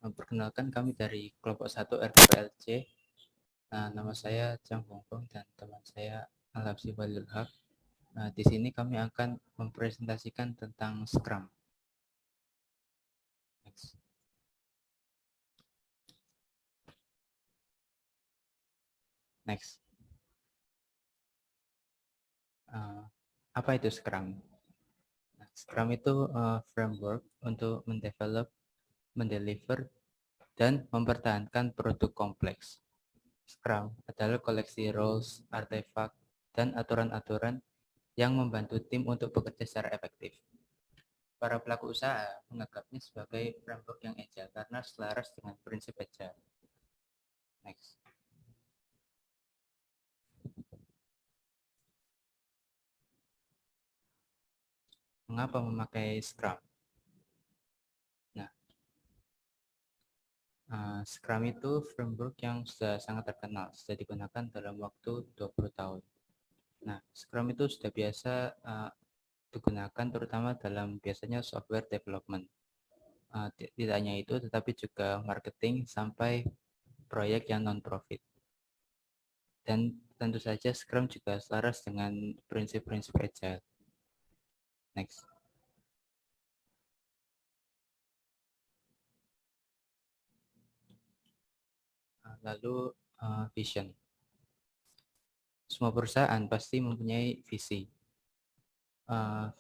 Perkenalkan, kami dari kelompok 1 RPLC. Nama saya Chang Bongbong dan teman saya Al-Habsi Walil Haq. Di sini kami akan mempresentasikan tentang Scrum. Next. Next. Apa itu Scrum? Scrum itu framework untuk mendevelop, mendeliver, dan mempertahankan produk kompleks. Scrum adalah koleksi roles, artefak, dan aturan-aturan yang membantu tim untuk bekerja secara efektif. Para pelaku usaha menganggapnya sebagai framework yang agile karena selaras dengan prinsip agile. Next. Mengapa memakai Scrum? Nah, Scrum itu framework yang sudah sangat terkenal, sudah digunakan dalam waktu 20 tahun. Nah, Scrum itu sudah biasa digunakan terutama dalam biasanya software development. Tidak hanya itu, tetapi juga marketing sampai proyek yang non-profit. Dan tentu saja Scrum juga selaras dengan prinsip-prinsip agile. Next. Lalu vision. Semua perusahaan pasti mempunyai visi.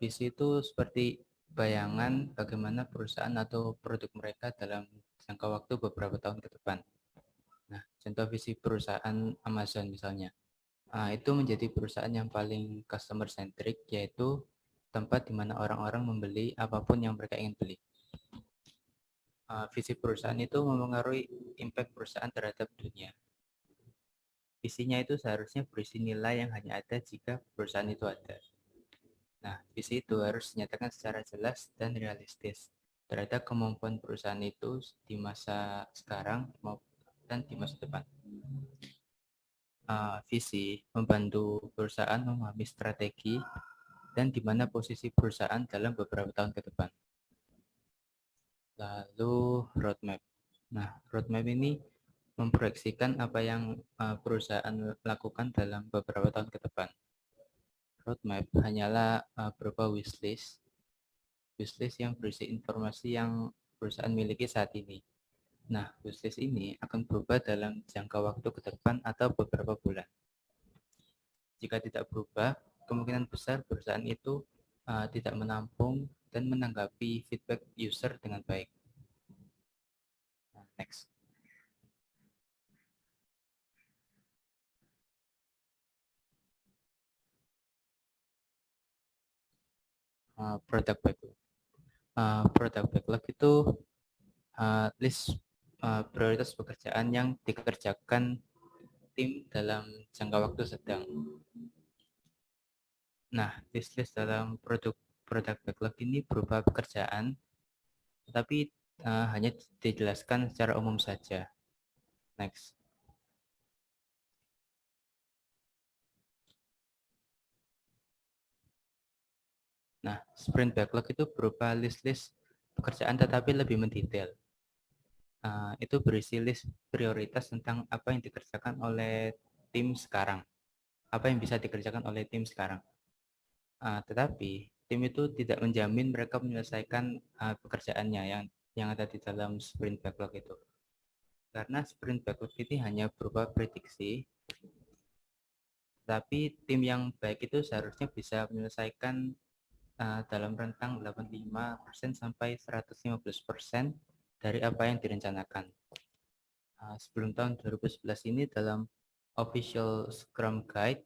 Visi itu seperti bayangan bagaimana perusahaan atau produk mereka dalam jangka waktu beberapa tahun ke depan. Nah, contoh visi perusahaan Amazon misalnya. Itu menjadi perusahaan yang paling customer centric, yaitu tempat di mana orang-orang membeli apapun yang mereka ingin beli. Visi perusahaan itu mempengaruhi impact perusahaan terhadap dunia. Visinya itu seharusnya berisi nilai yang hanya ada jika perusahaan itu ada. Nah, visi itu harus dinyatakan secara jelas dan realistis terhadap kemampuan perusahaan itu di masa sekarang dan di masa depan. Visi membantu perusahaan memahami strategi dan di mana posisi perusahaan dalam beberapa tahun ke depan. Lalu roadmap. Nah, roadmap ini memproyeksikan apa yang perusahaan lakukan dalam beberapa tahun ke depan. Roadmap hanyalah berupa wishlist yang berisi informasi yang perusahaan miliki saat ini. Nah, wishlist ini akan berubah dalam jangka waktu ke depan atau beberapa bulan. Jika tidak berubah, kemungkinan besar perusahaan itu tidak menampung dan menanggapi feedback user dengan baik. Next. Product backlog. Product backlog itu list prioritas pekerjaan yang dikerjakan tim dalam jangka waktu sedang. Nah, list dalam produk backlog ini berupa pekerjaan, tetapi hanya dijelaskan secara umum saja. Next. Nah, sprint backlog itu berupa list pekerjaan tetapi lebih mendetail. Itu berisi list prioritas tentang apa yang dikerjakan oleh tim sekarang. Apa yang bisa dikerjakan oleh tim sekarang. Tetapi tim itu tidak menjamin mereka menyelesaikan pekerjaannya yang ada di dalam sprint backlog itu. Karena sprint backlog ini hanya berupa prediksi, tapi tim yang baik itu seharusnya bisa menyelesaikan dalam rentang 85% sampai 115% dari apa yang direncanakan. Sebelum tahun 2011 ini dalam official Scrum Guide,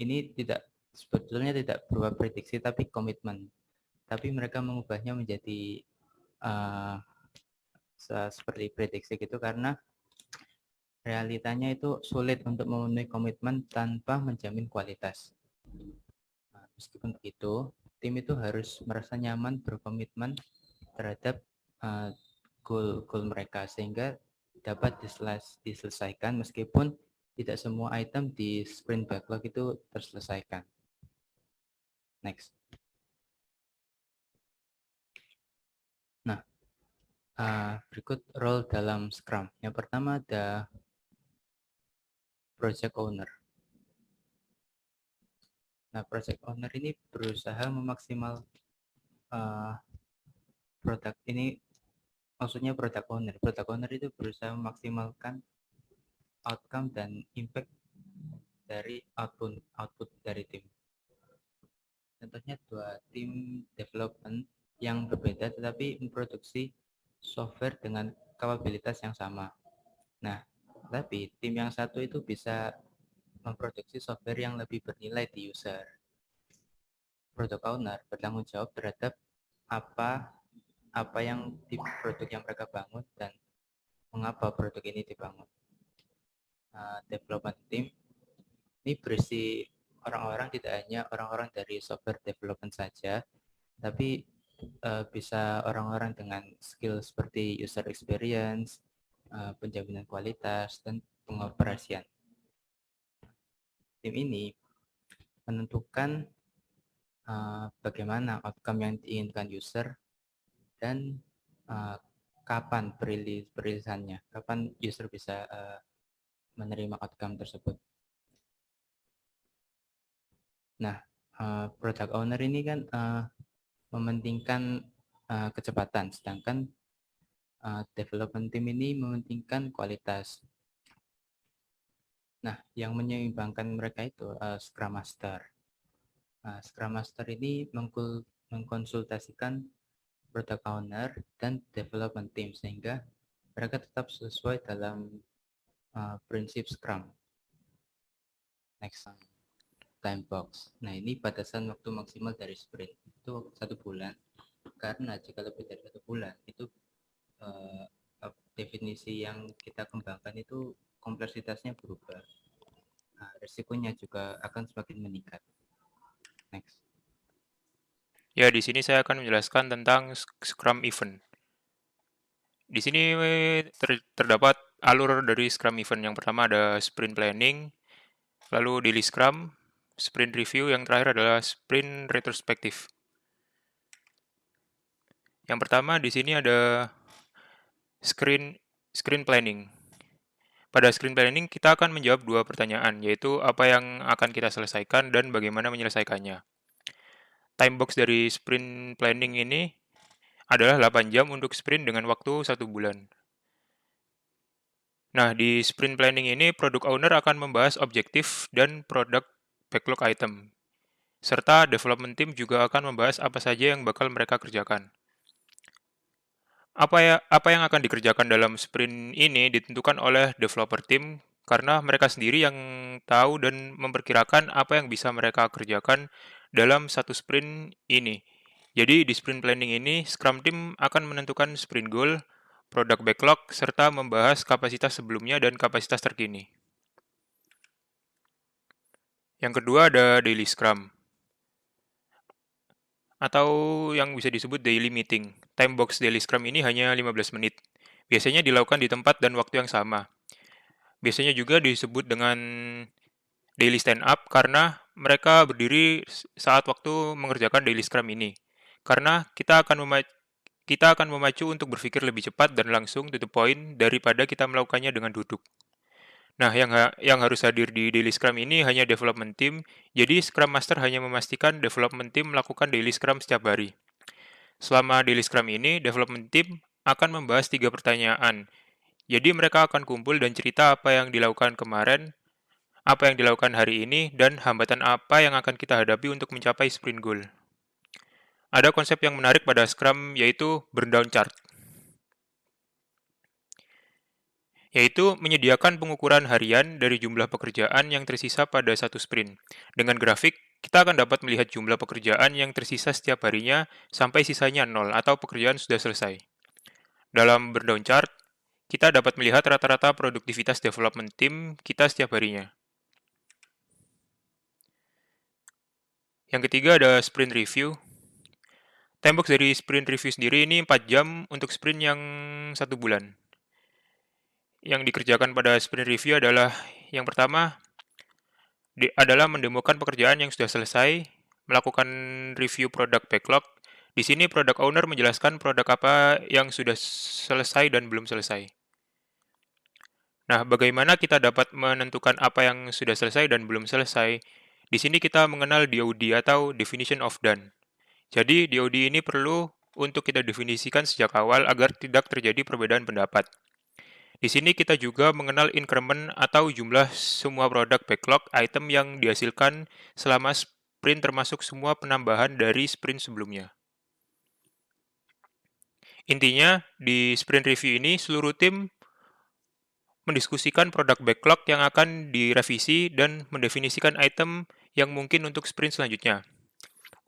ini sebetulnya tidak berupa prediksi tapi komitmen. Tapi mereka mengubahnya menjadi seperti prediksi gitu karena realitanya itu sulit untuk memenuhi komitmen tanpa menjamin kualitas. Meskipun begitu, tim itu harus merasa nyaman berkomitmen terhadap goal mereka sehingga dapat diselesaikan meskipun tidak semua item di sprint backlog itu terselesaikan. Next. Nah, Berikut role dalam Scrum. Yang pertama ada project owner. Nah, project owner ini berusaha memaksimal produk ini, maksudnya product owner. Product owner itu berusaha memaksimalkan outcome dan impact dari output dari tim. Contohnya dua tim development yang berbeda tetapi memproduksi software dengan kapabilitas yang sama. Nah, tapi tim yang satu itu bisa memproduksi software yang lebih bernilai di user. Product owner bertanggung jawab terhadap apa apa yang di produk yang mereka bangun dan mengapa produk ini dibangun. Development team ini berisi orang-orang, tidak hanya orang-orang dari software development saja, tapi bisa orang-orang dengan skill seperti user experience, penjaminan kualitas, dan pengoperasian. Tim ini menentukan bagaimana outcome yang diinginkan user dan kapan perilisannya, kapan user bisa menerima outcome tersebut. Nah, product owner ini kan mementingkan kecepatan, sedangkan development team ini mementingkan kualitas. Nah, yang menyeimbangkan mereka itu Scrum Master. Scrum Master ini mengkonsultasikan product owner dan development team sehingga mereka tetap sesuai dalam prinsip Scrum. Next, time box. Nah, ini batasan waktu maksimal dari sprint itu 1 bulan. Karena jika lebih dari 1 bulan itu definisi yang kita kembangkan itu kompleksitasnya berubah. Risikonya juga akan semakin meningkat. Next. Ya, di sini saya akan menjelaskan tentang Scrum Event. Di sini terdapat alur dari Scrum Event. Yang pertama ada Sprint Planning, lalu Daily Scrum, Sprint Review, yang terakhir adalah Sprint Retrospective. Yang pertama di sini ada Screen Planning. Pada Screen Planning kita akan menjawab 2 pertanyaan, yaitu apa yang akan kita selesaikan dan bagaimana menyelesaikannya. Time box dari Sprint Planning ini adalah 8 jam untuk sprint dengan waktu 1 bulan. Nah, di sprint planning ini, product owner akan membahas objektif dan produk backlog item. Serta development team juga akan membahas apa saja yang bakal mereka kerjakan. Apa yang akan dikerjakan dalam sprint ini ditentukan oleh developer team karena mereka sendiri yang tahu dan memperkirakan apa yang bisa mereka kerjakan dalam satu sprint ini. Jadi di sprint planning ini, Scrum Team akan menentukan sprint goal, produk backlog, serta membahas kapasitas sebelumnya dan kapasitas terkini. Yang kedua ada Daily Scrum, atau yang bisa disebut Daily Meeting. Time box Daily Scrum ini hanya 15 menit. Biasanya dilakukan di tempat dan waktu yang sama. Biasanya juga disebut dengan Daily Stand Up karena mereka berdiri saat waktu mengerjakan Daily Scrum ini. Karena kita akan memacu untuk berpikir lebih cepat dan langsung to the point daripada kita melakukannya dengan duduk. Nah, yang harus hadir di Daily Scrum ini hanya development team, jadi Scrum Master hanya memastikan development team melakukan Daily Scrum setiap hari. Selama Daily Scrum ini, development team akan membahas 3 pertanyaan. Jadi mereka akan kumpul dan cerita apa yang dilakukan kemarin, apa yang dilakukan hari ini, dan hambatan apa yang akan kita hadapi untuk mencapai sprint goal. Ada konsep yang menarik pada Scrum yaitu burn down chart, yaitu menyediakan pengukuran harian dari jumlah pekerjaan yang tersisa pada satu sprint. Dengan grafik, kita akan dapat melihat jumlah pekerjaan yang tersisa setiap harinya sampai sisanya 0 atau pekerjaan sudah selesai. Dalam burndown chart, kita dapat melihat rata-rata produktivitas development team kita setiap harinya. Yang ketiga ada sprint review. Timebox dari sprint review sendiri ini 4 jam untuk sprint yang 1 bulan. Yang dikerjakan pada sprint review adalah yang pertama adalah mendemokan pekerjaan yang sudah selesai, melakukan review produk backlog, Di sini product owner menjelaskan produk apa yang sudah selesai dan belum selesai. Nah, bagaimana kita dapat menentukan apa yang sudah selesai dan belum selesai? Di sini kita mengenal DOD atau Definition of Done. Jadi, DOD ini perlu untuk kita definisikan sejak awal agar tidak terjadi perbedaan pendapat. Di sini kita juga mengenal increment atau jumlah semua produk backlog item yang dihasilkan selama sprint termasuk semua penambahan dari sprint sebelumnya. Intinya, di sprint review ini seluruh tim mendiskusikan produk backlog yang akan direvisi dan mendefinisikan item yang mungkin untuk sprint selanjutnya.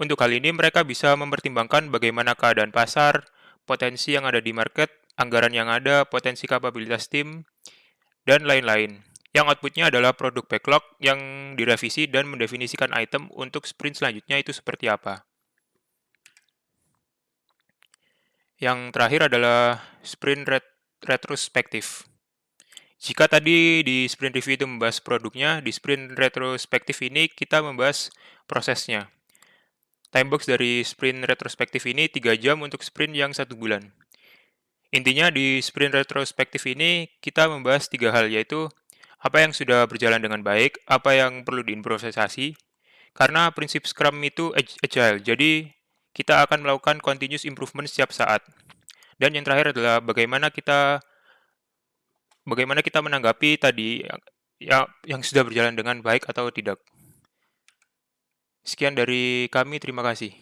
Untuk hal ini, mereka bisa mempertimbangkan bagaimana keadaan pasar, potensi yang ada di market, anggaran yang ada, potensi kapabilitas tim, dan lain-lain. Yang outputnya adalah produk backlog yang direvisi dan mendefinisikan item untuk sprint selanjutnya itu seperti apa. Yang terakhir adalah sprint retrospektif. Jika tadi di sprint review itu membahas produknya, di sprint retrospektif ini kita membahas prosesnya. Timebox dari sprint retrospektif ini 3 jam untuk sprint yang 1 bulan. Intinya di sprint retrospektif ini kita membahas 3 hal, yaitu apa yang sudah berjalan dengan baik, apa yang perlu diimprovisasi, karena prinsip Scrum itu agile, jadi kita akan melakukan continuous improvement setiap saat. Dan yang terakhir adalah bagaimana kita menanggapi tadi yang sudah berjalan dengan baik atau tidak. Sekian dari kami, terima kasih.